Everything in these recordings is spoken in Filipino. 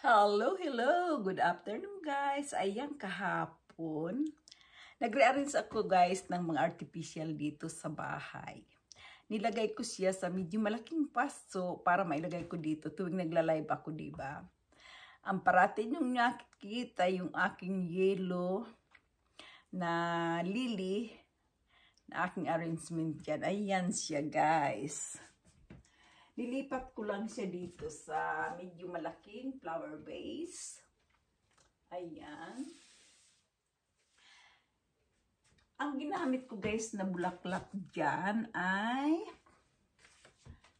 Hello, hello! Good afternoon guys! Ayan kahapon. Nagre-arrange ako guys ng mga artificial dito sa bahay. Nilagay ko siya sa medyo malaking paso para mailagay ko dito tuwing nagla-live ako, diba? Ang parati niyong nakikita yung aking yellow na lily na aking arrangement dyan. Ayan siya guys. Nilipat ko lang siya dito sa medyo malaking flower vase. Ayan. Ang ginamit ko guys na bulaklak dyan ay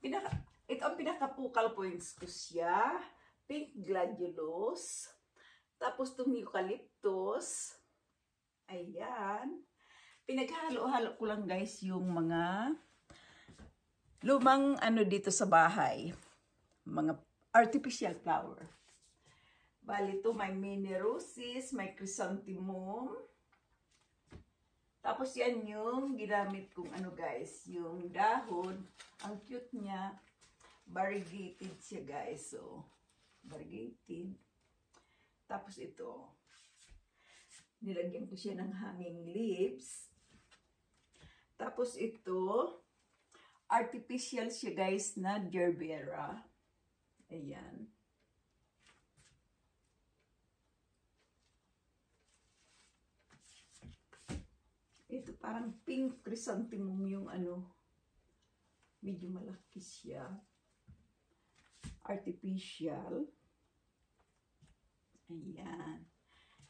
ito ang pinaka-focal points ko siya. Pink gladiolus. Tapos itong eucalyptus. Ayan. Pinaghalo-halo ko lang guys yung mga lumang dito sa bahay. Mga artificial flower. Bali ito may mini roses, may chrysanthemum. Tapos yan yung ginamit kong guys, yung dahon. Ang cute niya. Variegated siya guys. So, variegated. Tapos ito. Nilagyan ko siya ng hanging leaves. Tapos ito. Artificial siya guys na gerbera. Ayan. Ito parang pink chrysanthemum yung medyo malaki siya. Artificial. Ayan.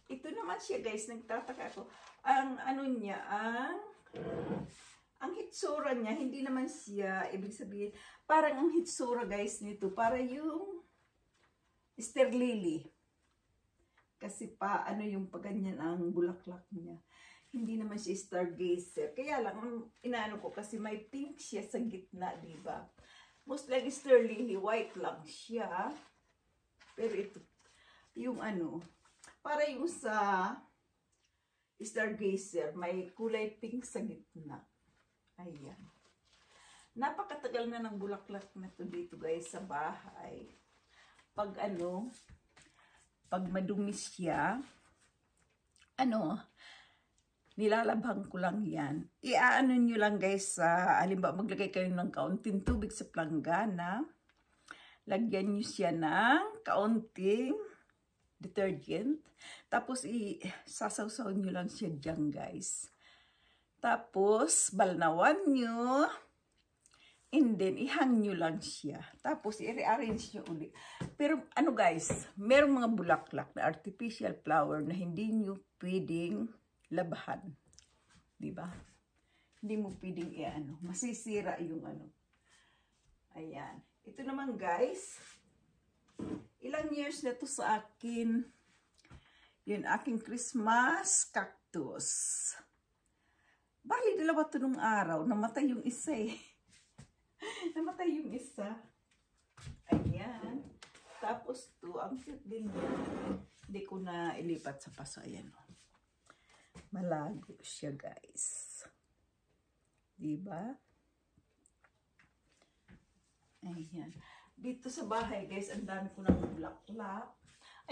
Ito naman siya guys, nagtataka ako. Ang niya, ang hitsura niya, hindi naman siya, ibig sabihin, parang ang hitsura guys nito, para yung Easter lily. Kasi yung paganyan ang bulaklak niya. Hindi naman siya stargazer. Kaya lang, inaano ko, kasi may pink siya sa gitna, diba? Most like Easter lily, white lang siya. Pero ito, yung para yung sa stargazer, may kulay pink sa gitna. Ayan. Napakatagal na ng bulaklak na to dito guys sa bahay. Pag pag madumi siya, nilalabhan ko lang yan. Iaano nyo lang guys sa, halimbawa maglagay kayo ng kaunting tubig sa planggana. Lagyan nyo siya ng kaunting detergent. Tapos sasawsaw nyo lang siya dyan guys. Tapos, balnawan nyo. And then, ihang nyo lang siya. Tapos, i-rearrange nyo ulit. Pero, guys, merong mga bulaklak na artificial flower na hindi nyo pwedeng labahan. Diba? Hindi mo pwedeng masisira yung Ayan. Ito naman, guys. Ilang years na to sa akin. Yun, aking Christmas cactus. Bali, dalawa to nung araw. Namatay yung isa eh. Namatay yung isa. Ayan. Tapos to, ang cute din yun. Hindi ko na ilipat sa paso. Ayan. Malago siya guys. Diba? Ayan. Dito sa bahay guys, ang dami ko ng bulaklak.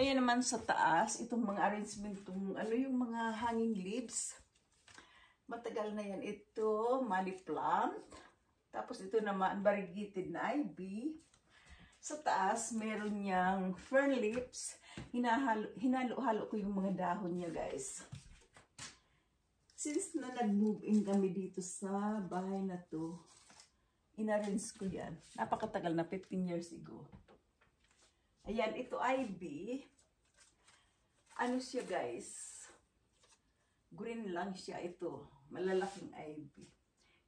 Ayan naman sa taas, itong mga arrangement, yung mga hanging leaves. Matagal na yan. Ito, money plant. Tapos ito naman, variegated na ivy. Sa taas, meron niyang fern lips. Hinalo-halo ko yung mga dahon niya, guys. Since na nag-move in kami dito sa bahay na to, in-arrange ko yan. Napakatagal na, 15 years ago. Ayan, ito ivy. Ano siya, guys? Green lang siya ito. Malalaking ivy.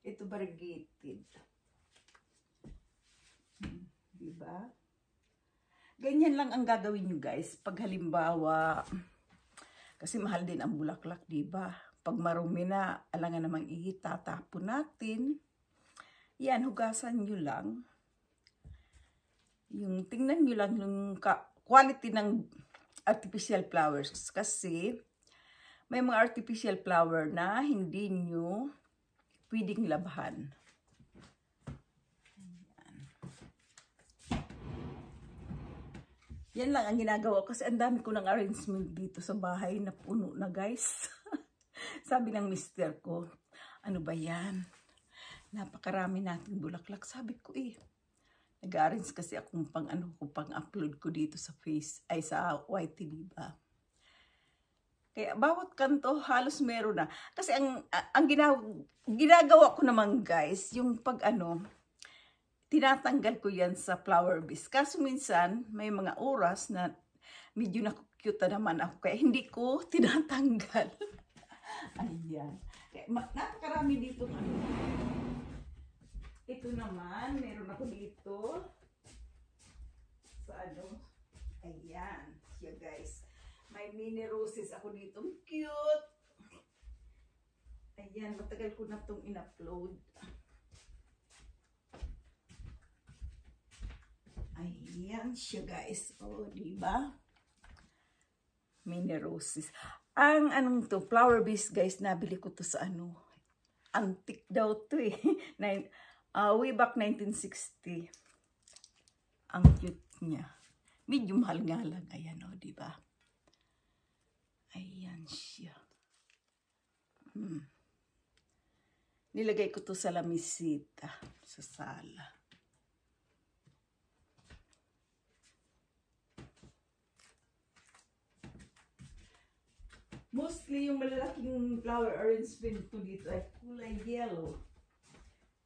Ito variegated. Diba? Ganyan lang ang gagawin nyo guys. Pag halimbawa, kasi mahal din ang bulaklak, diba? Pag marumi na, alangan namang itatapon natin. Yan, hugasan nyo lang. Yung, tingnan nyo lang yung quality ng artificial flowers. Kasi, may mga artificial flower na hindi nyo pwedeng labhan. Ayan. Yan lang ang ginagawa ko kasi ang dami ko ng arrangement dito sa bahay na puno na guys. Sabi ng mister ko, ano ba yan? Napakarami nating bulaklak. Sabi ko nag-arrange kasi akong pang-upload ko dito sa sa YT, diba? Kaya bawat kanto halos meron na. Kasi ang ginagawa ko naman guys, yung tinatanggal ko yan sa flower vase. Kaso minsan, may mga oras na medyo nakukyuta naman ako. Kaya hindi ko tinatanggal. Ayan. Kaya, napakarami dito. Ito naman, meron ako dito. Sa ayan. Siya guys. May mini roses ako dito. Cute. Ayan, matagal ko na itong in-upload. Ayan siya guys. O, diba? Mini roses. Ang flower vase guys, nabili ko to sa antique daw to way back 1960. Ang cute niya. Medyo mahal nga lang. Ayan o, diba? Ayan siya. Nilagay ko to sa lamisita. Sa sala. Mostly yung malalaking flower arrangement ko dito ay kulay yellow.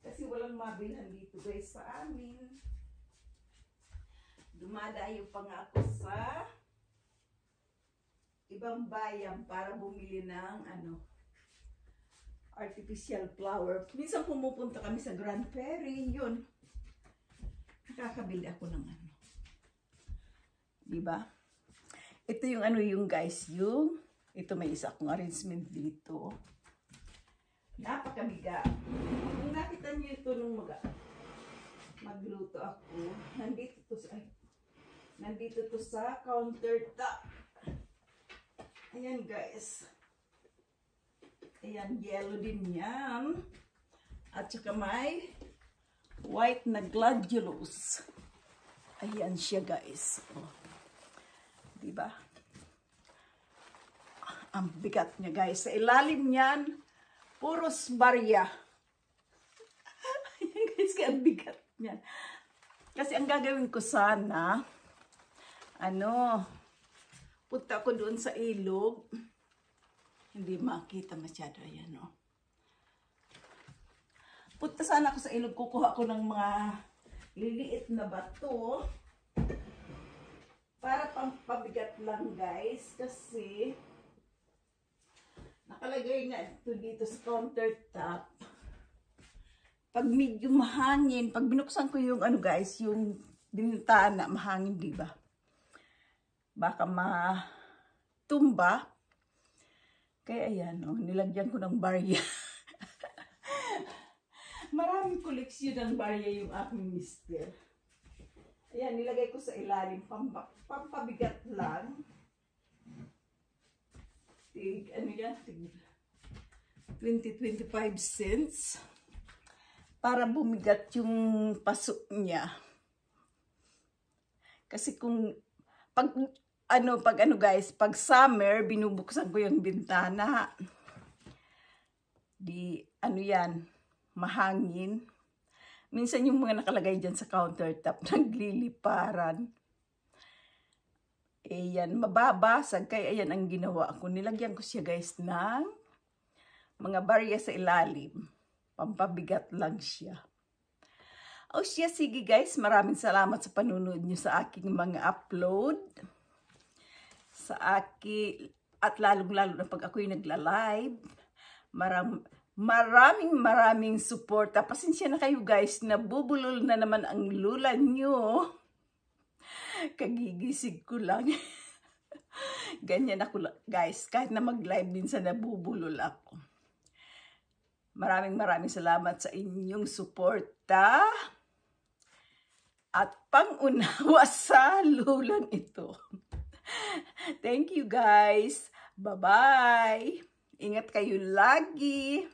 Kasi walang mabilhan dito guys sa amin. Dumadayo pa nga ako sa ibang bayan para bumili ng artificial flower. Minsan pumupunta kami sa Grand Prairie, yun. Nakakabili ako ng diba? Ito yung yung guys, ito may isa akong arrangement dito. Napakabiga. Kung nakita niyo ito nung magluto ako, nandito to sa countertop. Ayan guys. Ayan, yellow din yan. At saka may white na gladiolus. Ayan siya guys. Oh. Diba? Ang bigat niya guys. Sa ilalim niyan, puros barya. Ayan guys, kaya ang bigat niyan. Kasi ang gagawin ko sana, punta ko doon sa ilog. Hindi makita masyado. Ayan o. Punta sana ako sa ilog. Kukuha ko ng mga liliit na bato. Para pampabigat lang guys. Kasi nakalagay nga ito dito sa countertop. Pag medyo mahangin, pag binuksan ko yung guys, yung bintana, mahangin, diba? Baka matumba. Kaya ayan, nilagyan ko ng barya. Maraming koleksyon ng barya yung aking mister. Ayan, nilagay ko sa ilalim, pampabigat lang. Ano yan? 20-25 cents. Para bumigat yung paso niya. Kasi pag guys, pag summer, binubuksan ko yung bintana. Yan, mahangin. Minsan yung mga nakalagay dyan sa countertop, nagliliparan. Ayan, mababasag. Kaya ayan ang ginawa ko. Nilagyan ko siya guys ng mga barya sa ilalim. Pampabigat lang siya. O siya, sige guys. Maraming salamat sa panunood nyo sa aking mga upload. At lalong-lalo na pag ako'y nagla-live. Maraming support. Pasensya na kayo guys. Nabubulol na naman ang lula nyo. Kagigisig ko lang. Ganyan ako guys. Kahit na mag-live minsan nabubulol ako. Maraming salamat sa inyong suporta at pang-unawa sa lulang ito. Thank you guys. Bye-bye. Ingat kayo lagi.